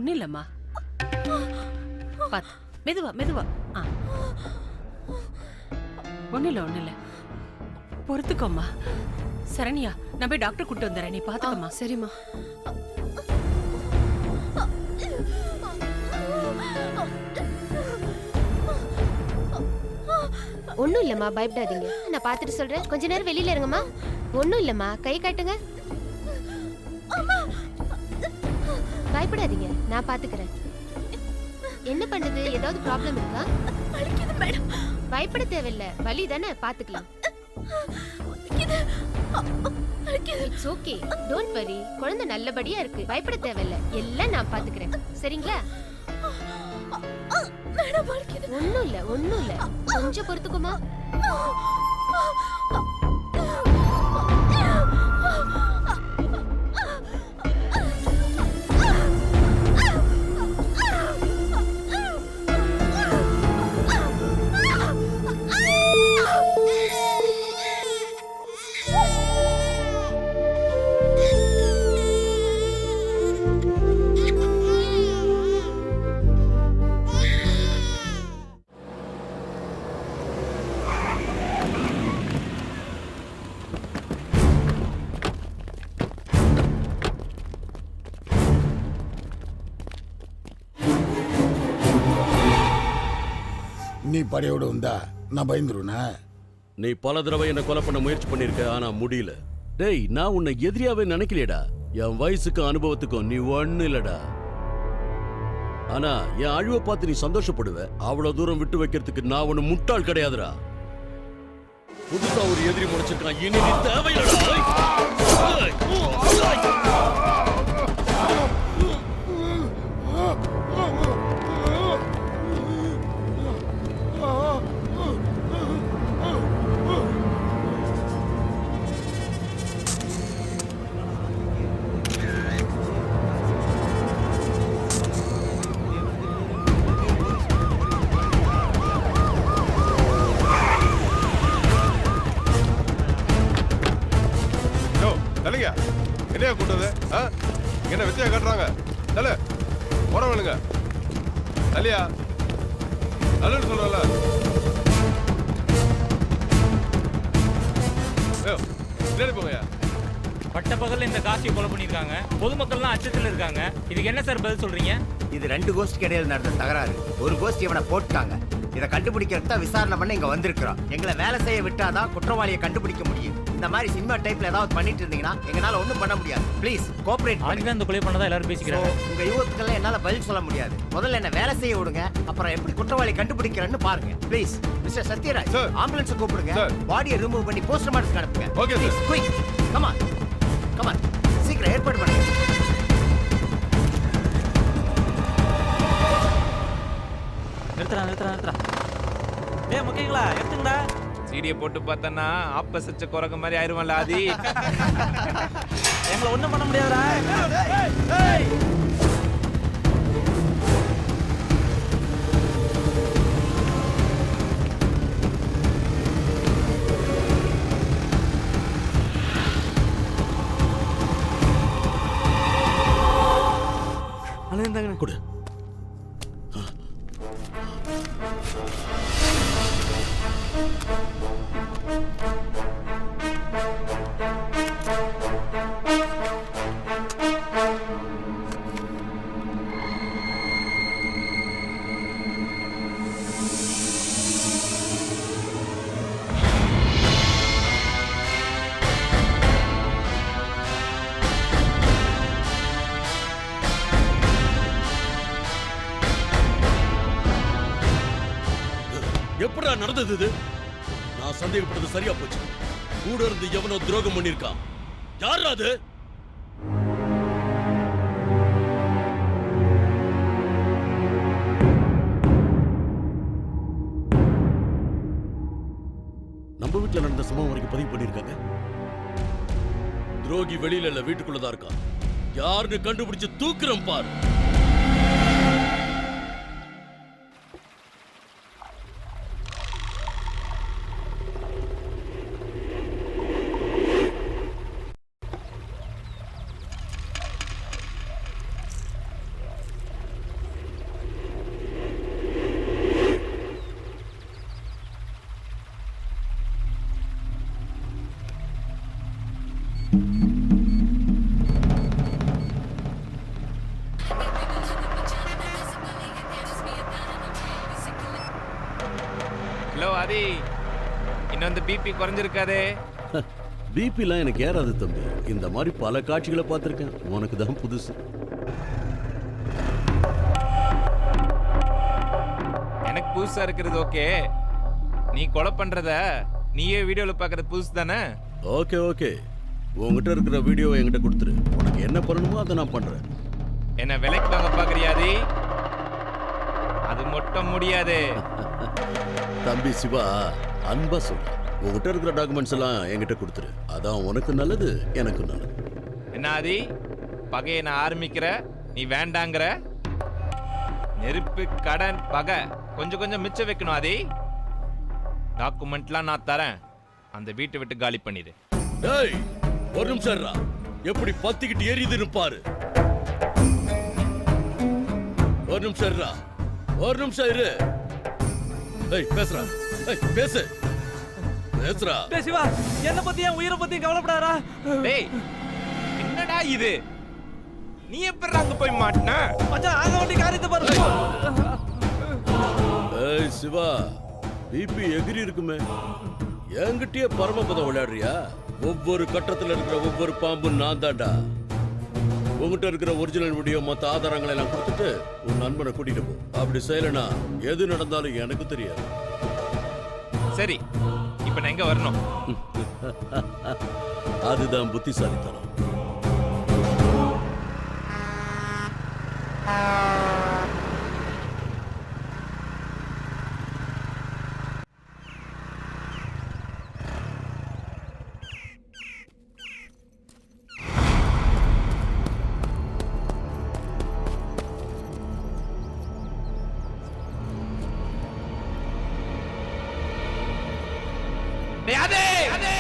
ஒண்ணும் இல்லம்மா. பாத்து மெதுவா மெதுவா. ஒண்ணும் இல்ல பொறுத்துக்கோம்மா. சரண்யா, நான் போய் டாக்டர் கூட்டு வந்துடுறேன், நீ பாத்துக்கம்மா. சரிம்மா. ஒண்ணும் இல்லம்மா, பயப்படாதீங்க. நான் பாத்துட்டு சொல்றேன். கொஞ்ச நேரம் வெளியில இருங்கம்மா. ஒண்ணும் இல்லம்மா, கை காட்டுங்க. பயப்படாதீங்க, நான் பாத்துக்கிறேன். என்ன பண்ணுது? ஏதாவது ப்ராப்ளம் இருக்கா? வலிக்குது மேடம். பயப்பட தேவையில்ல, வலி தானே, பாத்துக்கலாம். It's okay, don't worry. குழந்தை நல்லபடியா இருக்கு, பயப்பட தேவையில்ல. எல்லாம் நான் பாத்துக்கிறேன், சரிங்களா? மேடம் வலிக்குது. ஒண்ணும் இல்ல, கொஞ்சம் பொறுத்துக்குமா. நீ படையோட வந்தா நான் பயந்துருவேனா? நீ பல தடவை என்ன கொலை பண்ண முயற்சி பண்ணிருக்க, ஆனா முடியல. டேய், நான் உன்னை எதிரியாவே நினைக்கலையடா. என் வயசுக்கும் அனுபவத்துக்கும் நீ ஒண்ணு இல்லடா. ஆனா என் அழிவை பார்த்து நீ சந்தோஷப்படுவ. அவ்வளவு தூரம் விட்டு வைக்கிறதுக்கு நான் ஒண்ணு முட்டாள் கிடையாதுடா. புதுசா ஒரு எதிரி முளைச்சிருக்கான், இனி நீ தேவையில்லடா. என்னையா கூட்டது? என்ன வித்தியா காட்டுறாங்க? தல போறவனுங்க தலியா நல்லு சொல்றல. ஏய் போங்கயா. பட்ட பகல்ல இந்த காசியை கொலை பண்ணிருக்காங்க. பொதுமக்கள்லாம் அச்சத்தில் இருக்காங்க. இதுக்கு என்ன சார் பதில் சொல்றீங்க? இது 2 கோஷ்டி கிடையாது நடந்த தகராறு. ஒரு கோஷ்டி இவனை போட்டுட்டாங்க. இதை கண்டுபிடிக்கிறதா விசாரணை பண்ண இங்க வந்திருக்கிறோம். எங்களை வேலை செய்ய விட்டாதான் குற்றவாளியை கண்டுபிடிக்க முடியும். இந்த மாதிரி சினிமா டைப்ல ஏதாவது பண்ணிட்டு இருந்தீங்கன்னா எங்களால ஒண்ணும் பண்ண முடியாது. ப்ளீஸ் கோஆபரேட் பண்ணுங்க. இந்த கொலை பண்ணதா எல்லாரும் பேசிக்கிறாங்க. உங்க யுவத்துக்கெல்லாம் என்னால பதில் சொல்ல முடியாது. முதல்ல என்ன வேலை செய்ய விடுங்க, அப்புறம் எப்படி குற்றவாளி கண்டுபிடிக்கிறேன்னு பாருங்க. ப்ளீஸ் மிஸ்டர் சத்யராஜ், ஆம்புலன்ஸ் கூப்பிடுங்க. பாடியை ரிமூவ் பண்ணி போஸ்ட்மார்ட்டம் அனுப்புங்க. Okay sir. Quick come on come on, சீக்கிரம் ஏற்பாடு பண்ணுங்க. நிறுத்துறா. ஏய் முக்கியங்களா, எடுத்துங்கடா. சீடியை போட்டு பார்த்தனா ஆப்ப சச்ச குரங்க மாதிரி ஆயிருவான்ல ஆதி. எங்களை ஒண்ணும் பண்ண முடியாதுடா. அழுந்தாங்க கொடு. எப்படா நடந்தது இது? நான் சந்தேகப்பட்டது சரியா போச்சு. கூட இருந்து எவனோ துரோகம் பண்ணிருக்கான். யார் அது? நம்ம வீட்டுல நடந்த சம்பவம் வரைக்கும் பதிவு பண்ணிருக்காங்க. துரோகி வெளியில இல்ல, வீட்டுக்குள்ளதான் இருக்கான். யாருன்னு கண்டுபிடிச்சு தூக்குறோம் பாரு. ஹலோ ஆதி, இன்னும் இந்த பிபி குறைஞ்சிருக்காதே. பிபிலாம் எனக்கு ஏறாது தம்பி. இந்த மாதிரி பல காட்சிகளை பார்த்துருக்கேன். உனக்கு தான் புதுசு. எனக்கு புதுசா இருக்கிறது ஓகே. நீ கொலை பண்றத நீயே வீடியோல பாக்குறது புதுசு தானே? ஓகே ஓகே, உங்ககிட்ட இருக்கிற வீடியோவை என்கிட்ட கொடுத்துரு. உனக்கு என்ன பண்ணணுமோ அதை நான் பண்றேன். என்ன விலைக்கு வாங்க பாக்குறியாதி? அது மட்டும் முடியாது. தம்பி சிவா, அன்பா சொல்லு. உங்ககிட்ட இருக்கிற டாக்குமெண்ட்ஸ் எல்லாம் என்கிட்ட கொடுத்துரு. அதான் உனக்கு நல்லது, எனக்கு நல்லது. என்ன ஆதி, பகையை நான் ஆரம்பிக்கிற, நீ வேண்டாங்கிற? நெருப்பு, கடன், பகை கொஞ்சம் கொஞ்சம் மிச்சம் வைக்கணும் ஆதி. டாக்குமெண்ட்லாம் நான் தரேன். அந்த வீட்டை விட்டு காலி பண்ணிடு. டேய், ஒரு நிமிஷம் இருடா. எப்படி பத்திக்கிட்டு எரியுதுன்னு பாரு. ஒரு நிமிஷம் இருடா. ஒரு நிமிஷம் இரு. ஏய், பேசுறா. ஏய், பேசு. பேசுறா. டேய் சிவா, என்ன பத்தி என் உயிரை பத்தி கவலைப்படாதடா. டேய், என்னடா இது? நீ எப்படி அங்க போய் மாட்டின? மச்சான், ஆக வண்டி காரியத்தை பாரு. ஏய் சிவா, பிபி எகிரி இருக்குமே. என்கிட்டயே பரமபதம் விளையாடுறியா? ஒவ்வொரு கட்டத்துல இருக்கிற ஒவ்வொரு பாம்பும் நான் தான்டா. உங்ககிட்ட இருக்கிற ஒரிஜினல் வீடியோ மொத்த ஆதாரங்களை எல்லாம் கொடுத்துட்டு உன் நண்பனை கூட்டிட்டு போ. அப்படி செய்யலனா எது நடந்தாலும் எனக்கு தெரியாது. சரி, இப்ப நான் எங்க வரணும்? அதுதான் புத்திசாலித்தனம். டேய் ஆதி,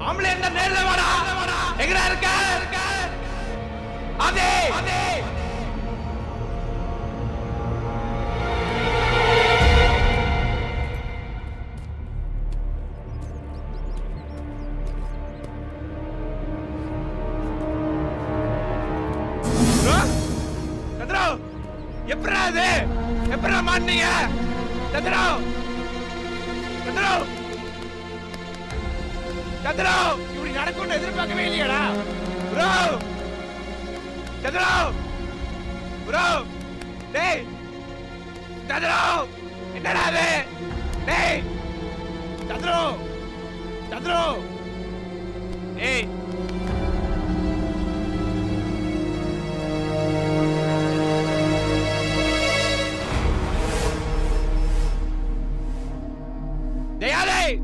ஆம்பளை என்ன நேர்ல வாடா. எங்கடா இருக்க? ஆதி, சந்திரா, எப்படா இது? எப்படா மாட்டீங்க? சந்திரா, சந்திரா, சந்திரா, இப்படி நடக்கும்னு எதிர்பார்க்கவே இல்லையாடா? ப்ரோ, சந்திரா, ப்ரோ, டேய், சந்திரா, என்னடா இது? டேய், சந்திரா, சந்திரா, ஏய், டேய்,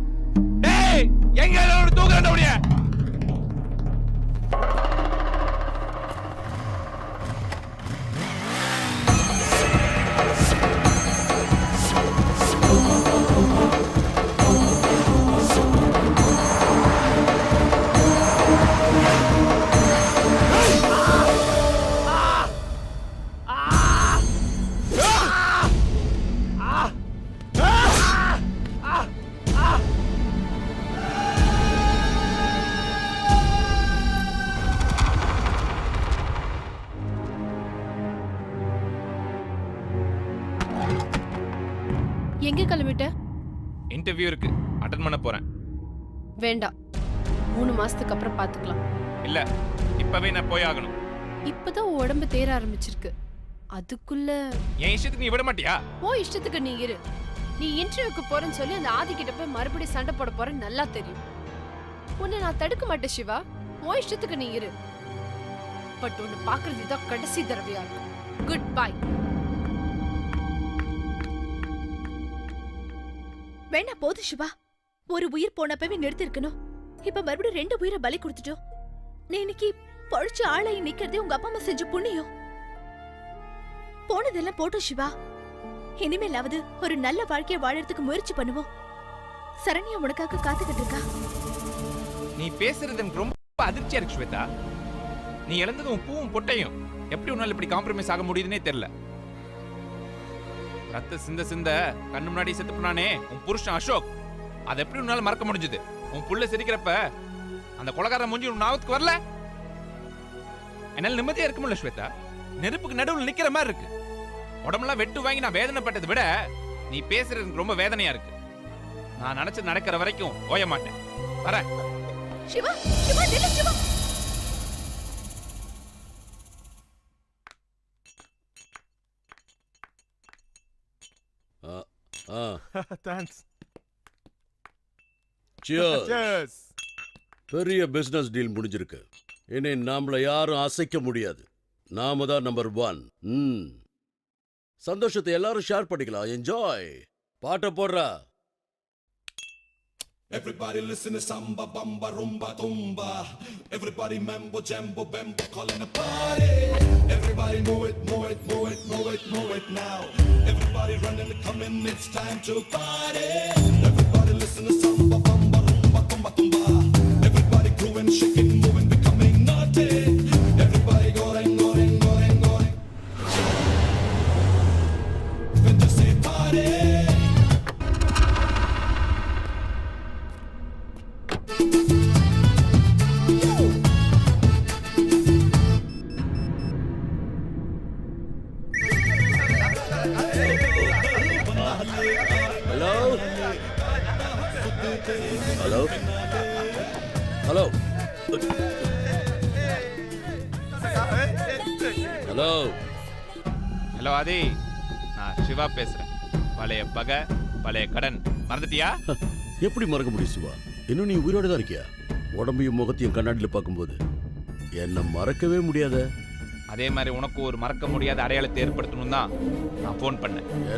டேய், எங்க ஒரு தூக்குறேன் உடைய. எங்க கிளம்பிட்ட? இன்டர்வியூ இருக்கு, அட்டெண்ட் பண்ண போறேன். வேண்டாம், 3 மாசத்துக்கு அப்புறம் பாத்துக்கலாம். இல்ல, இப்பவே நான் போய் ஆகணும். இப்பதான் உன் உடம்பு தேர ஆரம்பிச்சிருக்கு. அதுக்குள்ள என் இஷ்டத்துக்கு நீ விட மாட்டியா? ஓ இஷ்டத்துக்கு நீ இரு. நீ இன்டர்வியூக்கு போறேன்னு சொல்லி அந்த ஆதி கிட்ட போய் மறுபடியும் சண்டை போட போறேன்னு நல்லா தெரியும். உன்னை நான் தடுக்க மாட்டேன் சிவா. ஓ இஷ்டத்துக்கு நீ இரு. பட் உன்னை பாக்குறது இதான் கடைசி தடவையா இருக்கும். Good bye. வேணா போது சிவா. ஒரு உயிர் போனப்பவே நிறுத்திருக்கணும். இப்ப மறுபடியும் 2 உயிரை பலி கொடுத்துட்டோம். நீ இன்னைக்கு பழிச்சு ஆளாயி நிக்கிறதே உங்க அப்பா அம்மா செஞ்ச புண்ணியம். போனதெல்லாம் போட்டோம் சிவா. இனிமேலாவது ஒரு நல்ல வாழ்க்கையை வாழறதுக்கு முயற்சி பண்ணுவோம். சரண்யா உனக்காக காத்துக்கிட்டு இருக்கா. நீ பேசுறது எனக்கு ரொம்ப அதிர்ச்சியா இருக்கு ஸ்வேதா. நீ இழந்தது உன் பூவும் பொட்டையும். எப்படி உன்னால இப்படி காம்ப்ரமைஸ் ஆக முடியுதுன்னே தெரியல. ரத்த சிந்த சிந்த கண்ணு முன்னாடி செத்து போனானே உன் புருஷன் அசோக், அதை எப்படி உன்னால மறக்க முடிஞ்சது? உன் புள்ள சிரிக்கிறப்ப அந்த கொலைகாரன் மூஞ்சி உன் ஞாபகத்துக்கு வரல? என்னால நிம்மதியா இருக்க முடியல ஸ்வேதா. நெருப்புக்கு நடுவில் நிக்கிற மாதிரி இருக்கு. உடம்பெல்லாம் வெட்டு வாங்கி நான் வேதனைப்பட்டதை விட நீ பேசுறது எனக்கு ரொம்ப வேதனையா இருக்கு. நான் நினைச்சது நடக்கிற வரைக்கும் ஓய மாட்டேன். வரேன். சிவா சிவா நில்லு சிவா. தேங்க்ஸ். Cheers. பெரிய பிசினஸ் டீல் முடிஞ்சிருக்கு. இனி நாமள யாரும் அசைக்க முடியாது. நாம தான் நம்பர் 1. சந்தோஷத்தை எல்லாரும் ஷேர் பண்ணிக்கலாம். என்ஜாய். பாட்ட போடுறா. Everybody listen to samba, bamba, rumba, tumba. Everybody mambo, jambo, bambo, calling a party. Everybody move it, move it, move it, move it, move it now. Everybody running, coming, it's time to party. Everybody listen to samba, bamba, rumba, tumba, tumba. Everybody grooving, shaking, moving, becoming naughty. Everybody going, going, going, going. When you say party. Hello hello hello hello hello Aadhi, நான் சிவா பேசுறேன். பழைய பகை, பழைய கடன் மறந்துட்டியா? எப்படி மறக்க முடியும் சிவா? இன்னும் நீ உயிரோட தான் இருக்கியா? உடம்பையும் முகத்தையும் கண்ணாடியில் பார்க்கும்போது என்ன மறக்கவே முடியாத. அதே மாதிரி உனக்கு ஒரு மறக்க முடியாத அடையாளத்தை ஏற்படுத்தணும் தான் நான் ஃபோன் பண்ணேன். என்ன